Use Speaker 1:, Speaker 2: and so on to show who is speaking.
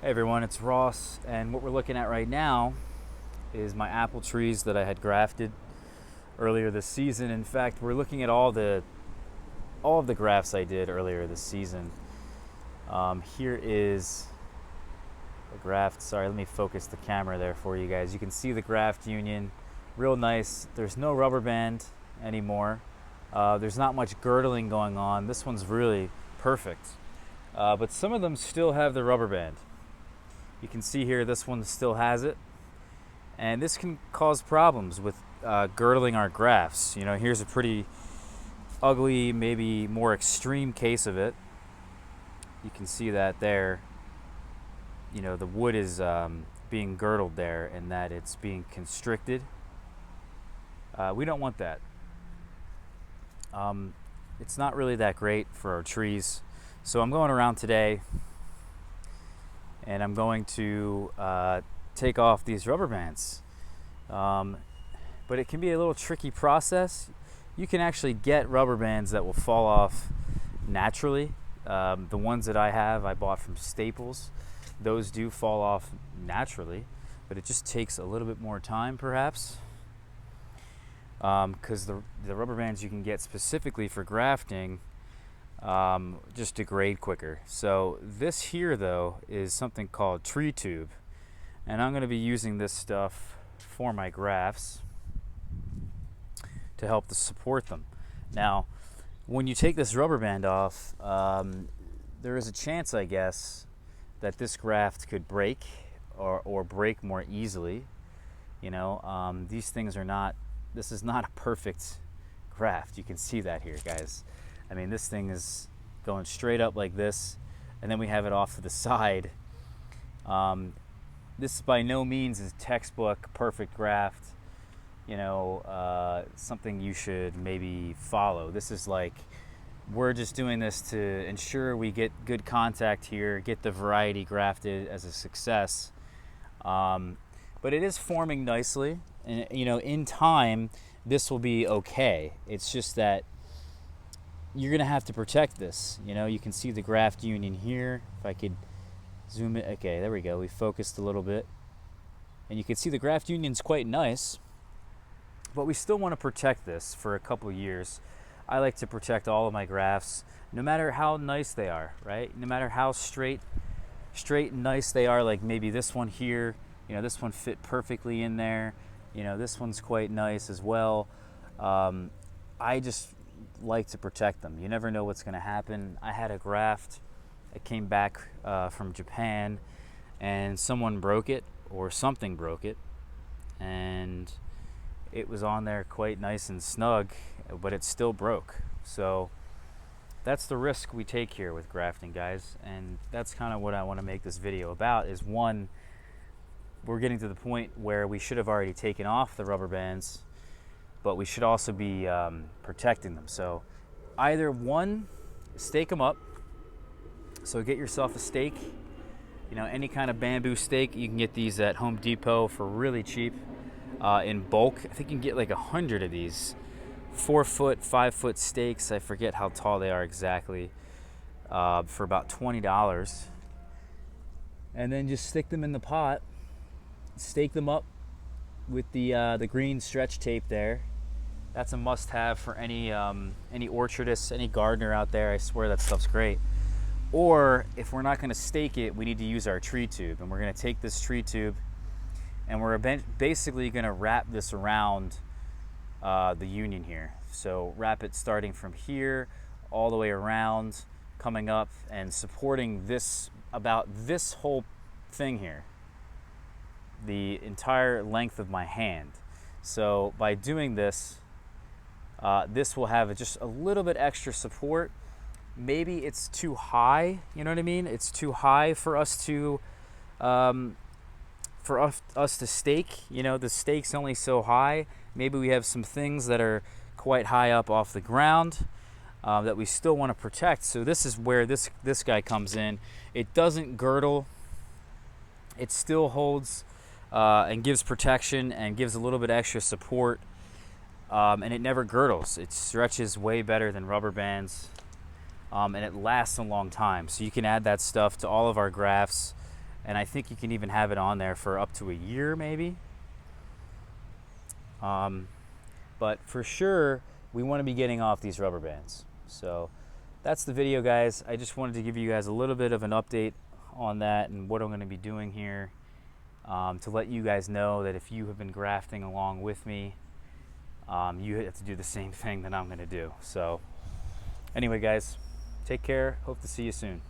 Speaker 1: Hey everyone, it's Ross, and what we're looking at right now is my apple trees that I had grafted earlier this season. In fact, we're looking at all of the grafts I did earlier this season. Here is the graft. Sorry, let me focus the camera there for you guys. You can see the graft union, real nice. There's no rubber band anymore. There's not much girdling going on. This one's really perfect, but some of them still have the rubber band. You can see here this one still has it, and this can cause problems with girdling our grafts. You know, here's a pretty ugly, maybe more extreme case of it. You can see that there. You know, the wood is being girdled there, and that it's being constricted. We don't want that. It's not really that great for our trees. So I'm going around today and I'm going to take off these rubber bands. But it can be a little tricky process. You can actually get rubber bands that will fall off naturally. The ones that I bought from Staples. Those do fall off naturally, but it just takes a little bit more time perhaps. Because the rubber bands you can get specifically for grafting just degrade quicker. So this here though is something called tree tube, and I'm going to be using this stuff for my grafts to help to support them. Now when you take this rubber band off, there is a chance, I guess, that this graft could break or break more easily. You know, these things are not, this is not a perfect graft. You can see that here, guys. I mean, this thing is going straight up like this, and then we have it off to the side. This by no means is textbook perfect graft, you know, something you should maybe follow. This is like, we're just doing this to ensure we get good contact here, get the variety grafted as a success. But it is forming nicely, and you know, in time this will be okay. It's just that you're gonna have to protect this. You know, you can see the graft union here. If I could zoom it, okay, there we go. We focused a little bit, and you can see the graft union's quite nice, but we still want to protect this for a couple years. I like to protect all of my grafts, no matter how nice they are, right? No matter how straight and nice they are. Like maybe this one here, you know, this one fit perfectly in there. You know, this one's quite nice as well. I just like to protect them. You never know what's going to happen. I had a graft that came back from Japan, and someone broke it, or something broke it, and it was on there quite nice and snug, but it still broke. So that's the risk we take here with grafting, guys, and that's kind of what I want to make this video about. Is one, we're getting to the point where we should have already taken off the rubber bands, but we should also be protecting them. So either one, stake them up. So get yourself a stake, you know, any kind of bamboo stake. You can get these at Home Depot for really cheap in bulk. I think you can get like 100 of these 4-foot, 5-foot stakes. I forget how tall they are exactly, for about $20. And then just stick them in the pot, stake them up with the green stretch tape there. That's a must-have for any orchardist, any gardener out there. I swear that stuff's great. Or if we're not going to stake it, we need to use our tree tube, and we're going to take this tree tube and we're basically going to wrap this around the union here. So wrap it starting from here all the way around, coming up and supporting this, about this whole thing here, the entire length of my hand. So by doing this, this will have just a little bit extra support. Maybe it's too high, you know what I mean? It's too high for us to stake. You know, the stake's only so high. Maybe we have some things that are quite high up off the ground that we still want to protect. So this is where this guy comes in. It doesn't girdle. It still holds and gives protection and gives a little bit extra support, and it never girdles. It stretches way better than rubber bands, and it lasts a long time. So you can add that stuff to all of our grafts, and I think you can even have it on there for up to a year maybe. But for sure we want to be getting off these rubber bands. So that's the video, guys. I just wanted to give you guys a little bit of an update on that and what I'm going to be doing here, to let you guys know that if you have been grafting along with me, you have to do the same thing that I'm going to do. So anyway, guys, take care. Hope to see you soon.